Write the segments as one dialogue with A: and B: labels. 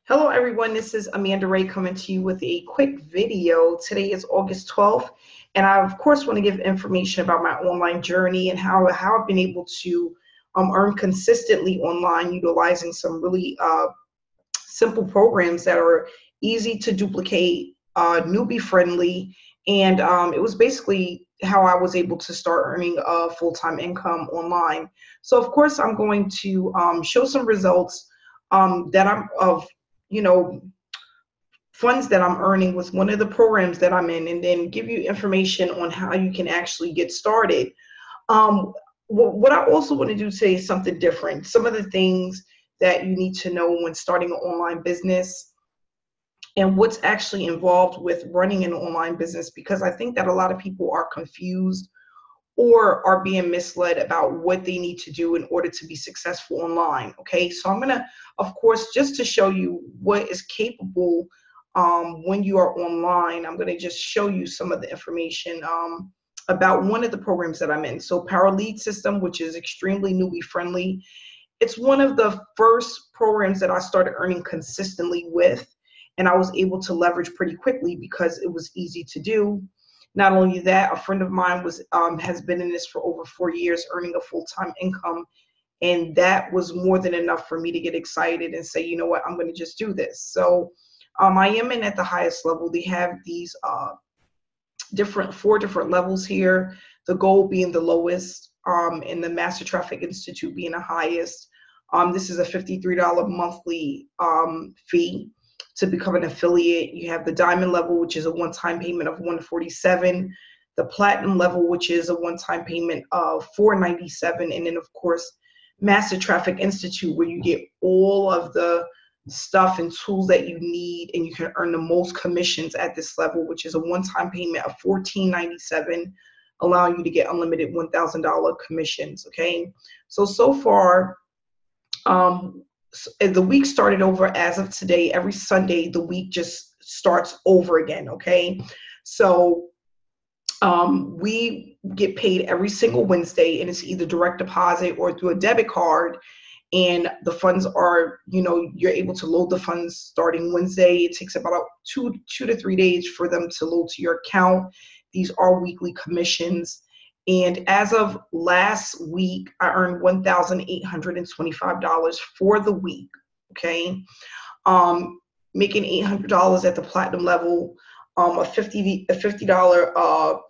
A: Hello everyone, this is Amanda Ray coming to you with a quick video. Today is August 12th, and I of course want to give information about my online journey and how I've been able to earn consistently online utilizing some really simple programs that are easy to duplicate, newbie friendly, and it was basically how I was able to start earning a full-time income online. So of course I'm going to show some results that I'm of you know, funds that I'm earning with one of the programs that I'm in, and then give you information on how you can actually get started. Um, what I also want to do today is something different. Some of the things that you need to know when starting an online business and what's actually involved with running an online business, because I think that a lot of people are confused or are being misled about what they need to do in order to be successful online. Okay, so I'm gonna, of course, just to show you what is capable when you are online, I'm gonna just show you some of the information about one of the programs that I'm in. So Power Lead System, which is extremely newbie friendly. It's one of the first programs that I started earning consistently with, and I was able to leverage pretty quickly because it was easy to do. Not only that, a friend of mine has been in this for over 4 years, earning a full-time income, and that was more than enough for me to get excited and say, you know what, I'm going to just do this. So I am in at the highest level. They have these four different levels here. The gold being the lowest, and the Master Traffic Institute being the highest. This is a $53 monthly fee to become an affiliate. You have the diamond level, which is a one-time payment of $147, the platinum level, which is a one-time payment of $497, and then of course Master Traffic Institute, where you get all of the stuff and tools that you need, and you can earn the most commissions at this level, which is a one-time payment of $1497, allowing you to get unlimited $1,000 commissions. Okay, so far the week started over as of today. Every Sunday, the week just starts over again, okay? So we get paid every single Wednesday, and it's either direct deposit or through a debit card. And the funds are, you're able to load the funds starting Wednesday. It takes about two to 3 days for them to load to your account. These are weekly commissions. And as of last week, I earned $1,825 for the week, okay? Making $800 at the platinum level, a $50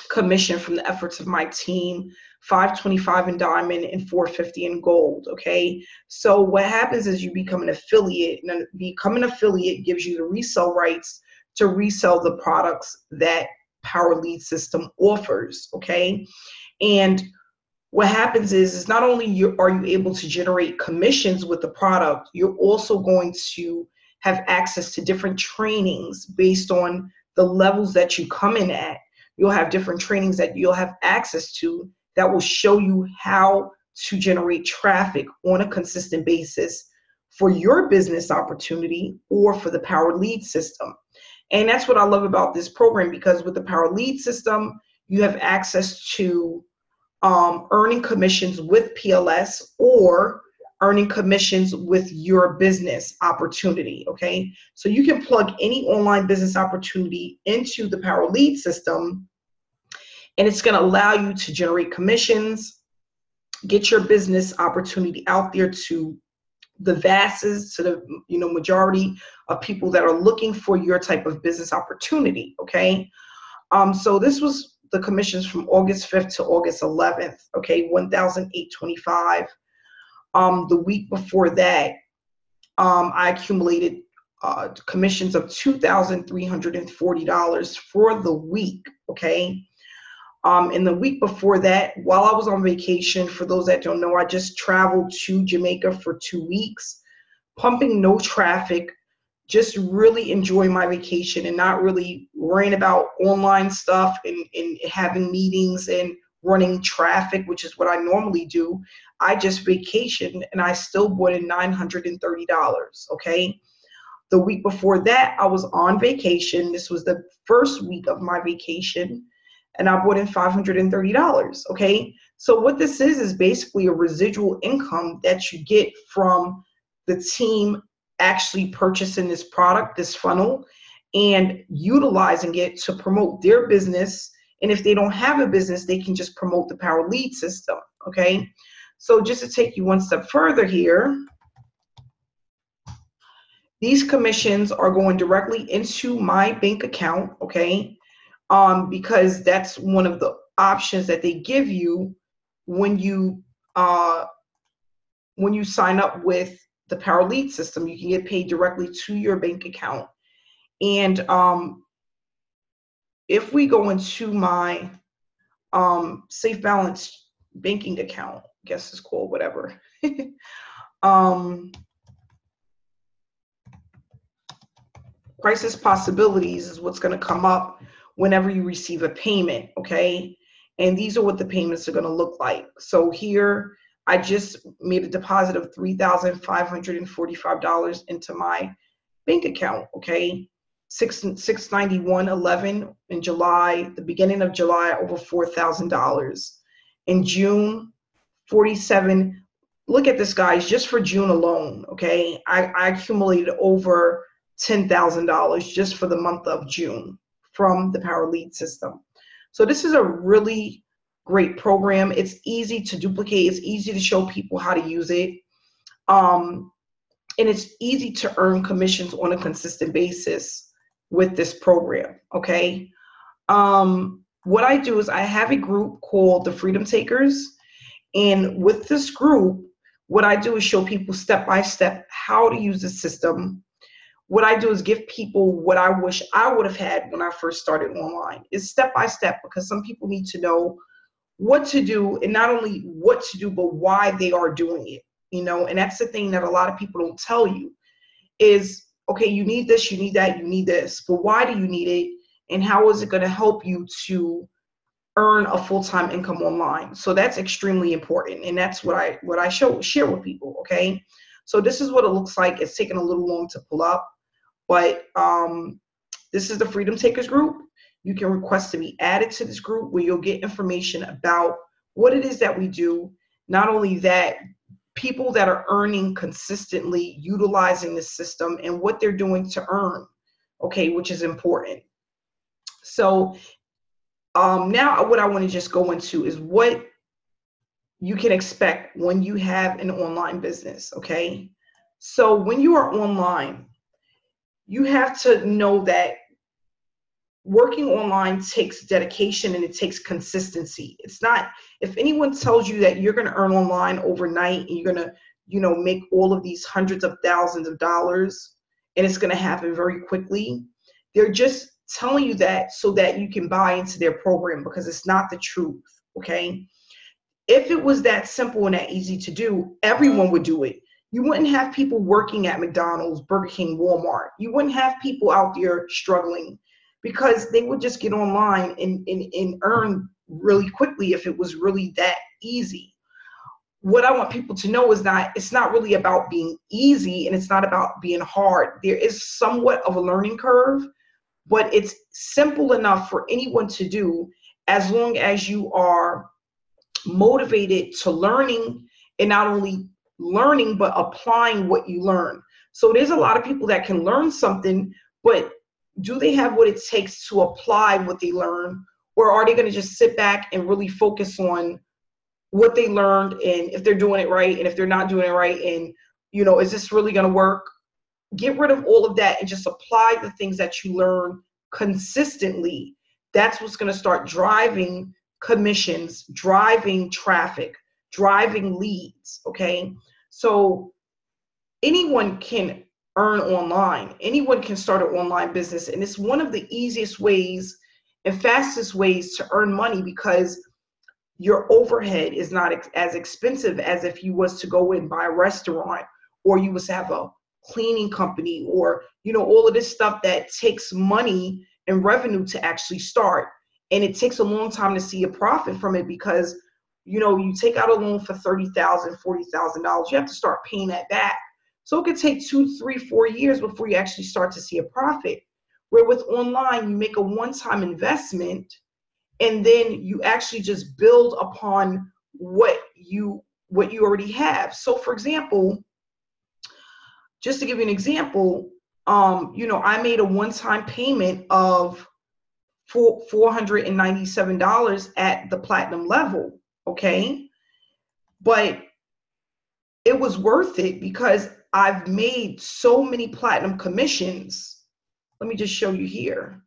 A: commission from the efforts of my team, $525 in diamond, and $450 in gold, okay? So what happens is you become an affiliate, and becoming an affiliate gives you the resale rights to resell the products that Power Lead System offers, okay? And what happens is not only are you able to generate commissions with the product, you're also going to have access to different trainings based on the levels that you come in at. You'll have different trainings that you'll have access to that will show you how to generate traffic on a consistent basis for your business opportunity or for the Power Lead System. And that's what I love about this program, because with the Power Lead System, you have access to earning commissions with PLS or earning commissions with your business opportunity, okay? So you can plug any online business opportunity into the Power Lead System, and it's gonna allow you to generate commissions, get your business opportunity out there to the masses, to the majority of people that are looking for your type of business opportunity, okay? So this was the commissions from August 5th to August 11th, okay, $1,825. The week before that, I accumulated commissions of $2,340 for the week, okay? And the week before that, while I was on vacation, for those that don't know, I just traveled to Jamaica for 2 weeks, pumping no traffic, just really enjoying my vacation and not really worrying about online stuff and having meetings and running traffic, which is what I normally do. I just vacationed, and I still brought in $930, okay? The week before that, I was on vacation. This was the first week of my vacation, and I brought in $530, okay? So what this is basically a residual income that you get from the team actually purchasing this product, this funnel, and utilizing it to promote their business. And if they don't have a business, they can just promote the Power Lead system, okay? So just to take you one step further here, these commissions are going directly into my bank account, okay? Because that's one of the options that they give you when you sign up with the Power Lead system. You can get paid directly to your bank account. And if we go into my Safe Balance banking account, I guess it's called whatever. Crisis Possibilities is what's going to come up whenever you receive a payment, okay? And these are what the payments are going to look like. So here, I just made a deposit of $3,545 into my bank account, okay? $691.11 in July, the beginning of July, over $4,000. In June, 47. Look at this, guys, just for June alone, okay? I accumulated over $10,000 just for the month of June from the Power Lead system. So this is a really great program. It's easy to duplicate. It's easy to show people how to use it. And it's easy to earn commissions on a consistent basis with this program, okay? What I do is I have a group called the Freedom Takers. And with this group, what I do is show people step by step how to use the system. What I do is give people what I wish I would have had when I first started online. It's step by step, because some people need to know what to do, and not only what to do, but why they are doing it, you know? And that's the thing that a lot of people don't tell you is, okay, you need this, you need that, you need this, but why do you need it? And how is it going to help you to earn a full-time income online? So that's extremely important. And that's what I share with people. Okay. So this is what it looks like. It's taken a little long to pull up, but this is the Freedom Takers group. You can request to be added to this group, where you'll get information about what it is that we do. Not only that, people that are earning consistently, utilizing the system, and what they're doing to earn, okay, which is important. So now what I want to just go into is what you can expect when you have an online business, okay? So when you are online, you have to know that working online takes dedication and it takes consistency. It's not, if anyone tells you that you're going to earn online overnight and you're going to, you know, make all of these hundreds of thousands of dollars and it's going to happen very quickly, they're just telling you that so that you can buy into their program, because it's not the truth, okay? If it was that simple and that easy to do, everyone would do it. You wouldn't have people working at McDonald's, Burger King, Walmart. You wouldn't have people out there struggling, because they would just get online and earn really quickly if it was really that easy. What I want people to know is that it's not really about being easy, and it's not about being hard. There is somewhat of a learning curve, but it's simple enough for anyone to do, as long as you are motivated to learning, and not only learning, but applying what you learn. So there's a lot of people that can learn something, but do they have what it takes to apply what they learn? Or are they going to just sit back and really focus on what they learned, and if they're doing it right, and if they're not doing it right, and, you know, is this really going to work? Get rid of all of that and just apply the things that you learn consistently. That's what's going to start driving commissions, driving traffic, driving leads, okay? So anyone can earn online. Anyone can start an online business, and it's one of the easiest ways and fastest ways to earn money, because your overhead is not as expensive as if you was to go and buy a restaurant, or you was to have a cleaning company, or, you know, all of this stuff that takes money and revenue to actually start. And it takes a long time to see a profit from it, because, you know, you take out a loan for $30,000, $40,000, you have to start paying that back. So it could take 2, 3, 4 years before you actually start to see a profit. Where with online, you make a one-time investment, and then you actually just build upon what you already have. So for example, just to give you an example, you know, I made a one-time payment of $497 at the platinum level, okay? But it was worth it because I've made so many platinum commissions. Let me just show you here.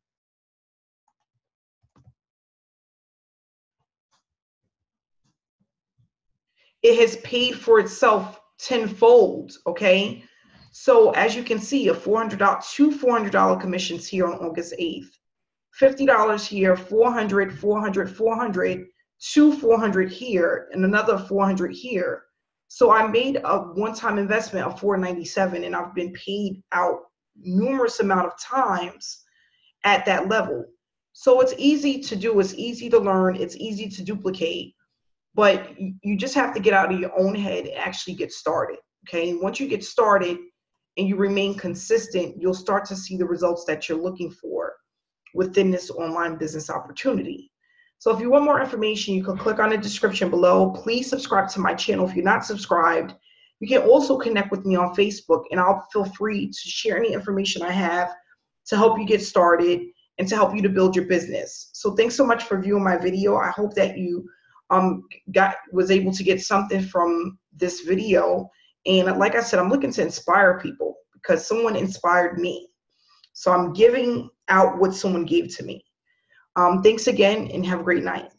A: It has paid for itself tenfold, okay? So as you can see, two $400 commissions here on August 8th, $50 here, 400, 400, 400, two 400 here, and another 400 here. So I made a one-time investment of $497, and I've been paid out numerous amount of times at that level. So it's easy to do, it's easy to learn, it's easy to duplicate, but you just have to get out of your own head and actually get started, okay? Once you get started and you remain consistent, you'll start to see the results that you're looking for within this online business opportunity. So if you want more information, you can click on the description below. Please subscribe to my channel if you're not subscribed. You can also connect with me on Facebook, and I'll feel free to share any information I have to help you get started and to help you to build your business. So thanks so much for viewing my video. I hope that you was able to get something from this video. And like I said, I'm looking to inspire people because someone inspired me. So I'm giving out what someone gave to me. Thanks again and have a great night.